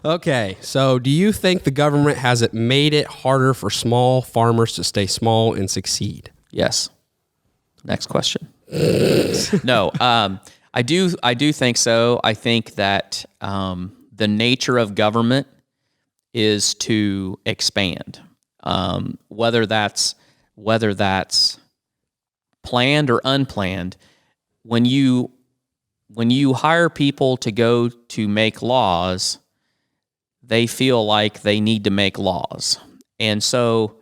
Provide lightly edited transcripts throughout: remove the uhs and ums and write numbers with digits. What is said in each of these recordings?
Okay, so do you think the government has it made it harder for small farmers to stay small and succeed? Yes. Next question. No, I do think so. I think that the nature of government is to expand, whether that's planned or unplanned. When you hire people to go to make laws, they feel like they need to make laws, and so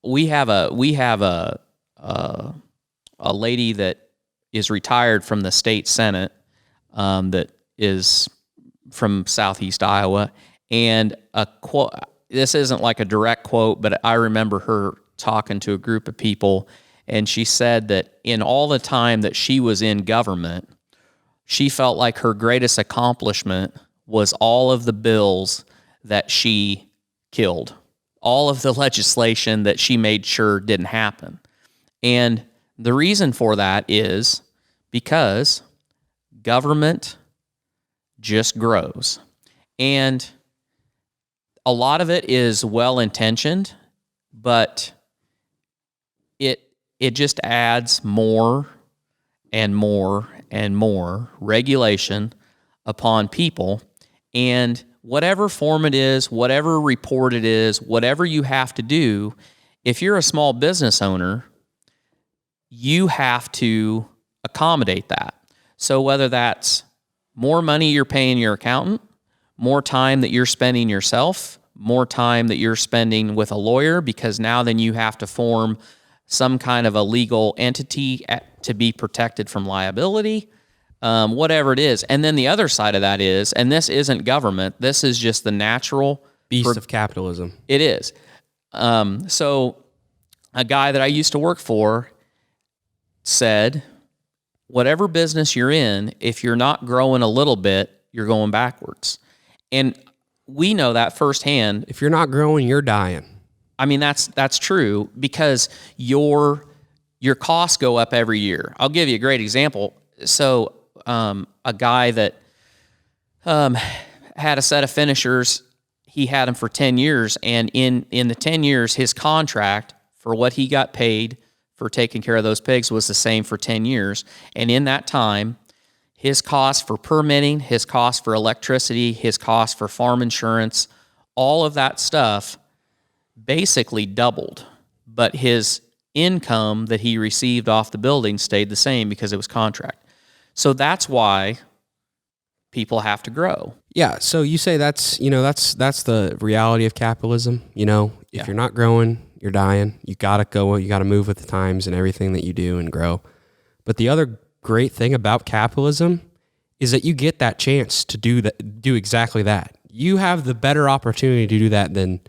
we have a lady that is retired from the state senate, that is from Southeast Iowa, and a quote. This isn't like a direct quote, but I remember her talking to a group of people, and she said that in all the time that she was in government, she felt like her greatest accomplishment was all of the bills that she killed, all of the legislation that she made sure didn't happen. And the reason for that is because government just grows. And a lot of it is well-intentioned, but it just adds more and more and more regulation upon people. And whatever form it is, whatever report it is, whatever you have to do, if you're a small business owner, you have to accommodate that. So whether that's more money you're paying your accountant, more time that you're spending yourself, more time that you're spending with a lawyer, because now then you have to form some kind of a legal entity to be protected from liability, whatever it is. And then the other side of that is, and this isn't government, this is just the natural Beast of capitalism. It is. So a guy that I used to work for said, whatever business you're in, if you're not growing a little bit, you're going backwards. And we know that firsthand. If you're not growing, you're dying. I mean, that's true, because your costs go up every year. I'll give you a great example. So a guy that had a set of finishers, he had them for 10 years, and in the 10 years, his contract for what he got paid for taking care of those pigs was the same for 10 years. And in that time, his cost for permitting, his cost for electricity, his cost for farm insurance, all of that stuff basically doubled. But his income that he received off the building stayed the same because it was contract. So that's why people have to grow. Yeah, so you say that's the reality of capitalism. If you're not growing, you're dying. You gotta go. You gotta move with the times and everything that you do and grow. But the other great thing about capitalism is that you get that chance to do exactly that. You have the better opportunity to do that than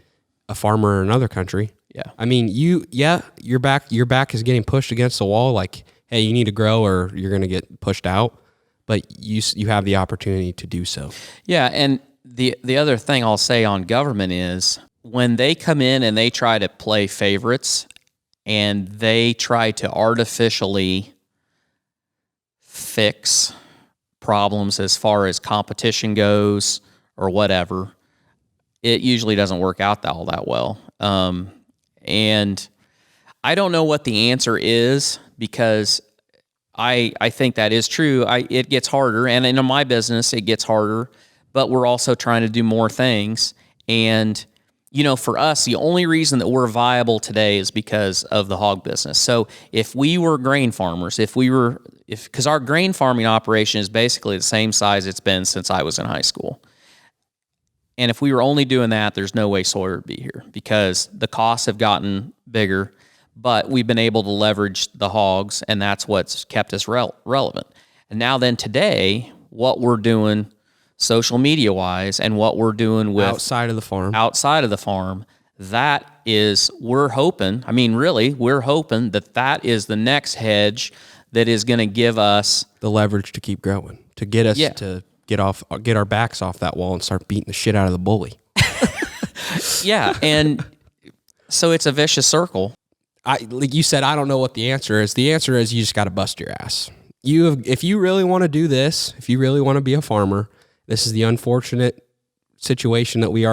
a farmer in another country. Yeah. I mean, your back is getting pushed against the wall. Like, hey, you need to grow or you're going to get pushed out. But you have the opportunity to do so. Yeah, and the other thing I'll say on government is when they come in and they try to play favorites and they try to artificially fix problems as far as competition goes or whatever, it usually doesn't work out all that well. And I don't know what the answer is, because I think that is true. It gets harder, and in my business, it gets harder, but we're also trying to do more things. And, for us, the only reason that we're viable today is because of the hog business. So if we were grain farmers, because our grain farming operation is basically the same size it's been since I was in high school. And if we were only doing that, there's no way Sawyer would be here, because the costs have gotten bigger, but we've been able to leverage the hogs, and that's what's kept us relevant. And now then today, what we're doing social media-wise and what we're doing with outside of the farm, that is, we're hoping that is the next hedge that is going to give us the leverage to keep growing, to get us to get our backs off that wall and start beating the shit out of the bully. Yeah, and so it's a vicious circle. Like you said, I don't know what the answer is. The answer is you just got to bust your ass. If you really want to do this, if you really want to be a farmer, This is the unfortunate situation that we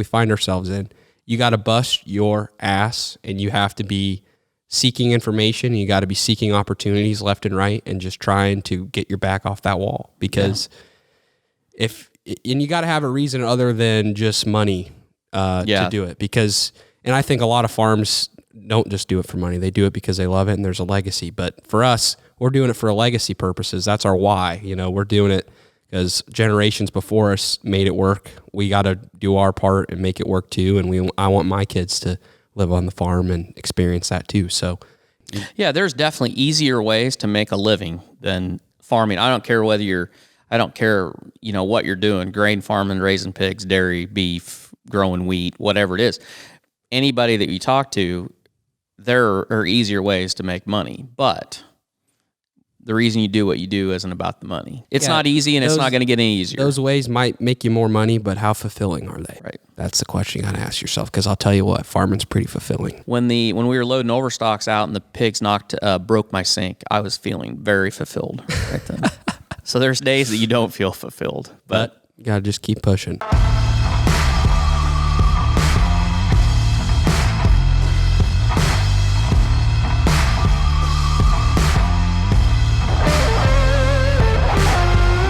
find ourselves in. You got to bust your ass, and you have to be seeking information. You got to be seeking opportunities left and right, and just trying to get your back off that wall. Because and you got to have a reason other than just money to do it. And I think a lot of farms don't just do it for money. They do it because they love it and there's a legacy. But for us, we're doing it for a legacy purposes. That's our why. We're doing it because generations before us made it work. We got to do our part and make it work too. And I want my kids to live on the farm and experience that too. So, yeah, there's definitely easier ways to make a living than farming. I don't care what you're doing, grain farming, raising pigs, dairy, beef, growing wheat, whatever it is. Anybody that you talk to, there are easier ways to make money, but the reason you do what you do isn't about the money. It's not easy, and it's not going to get any easier. Those ways might make you more money, but how fulfilling are they? Right. That's the question you got to ask yourself, because I'll tell you what, farming's pretty fulfilling. When we were loading overstocks out and the pigs broke my sink, I was feeling very fulfilled right then. So there's days that you don't feel fulfilled, but you got to just keep pushing.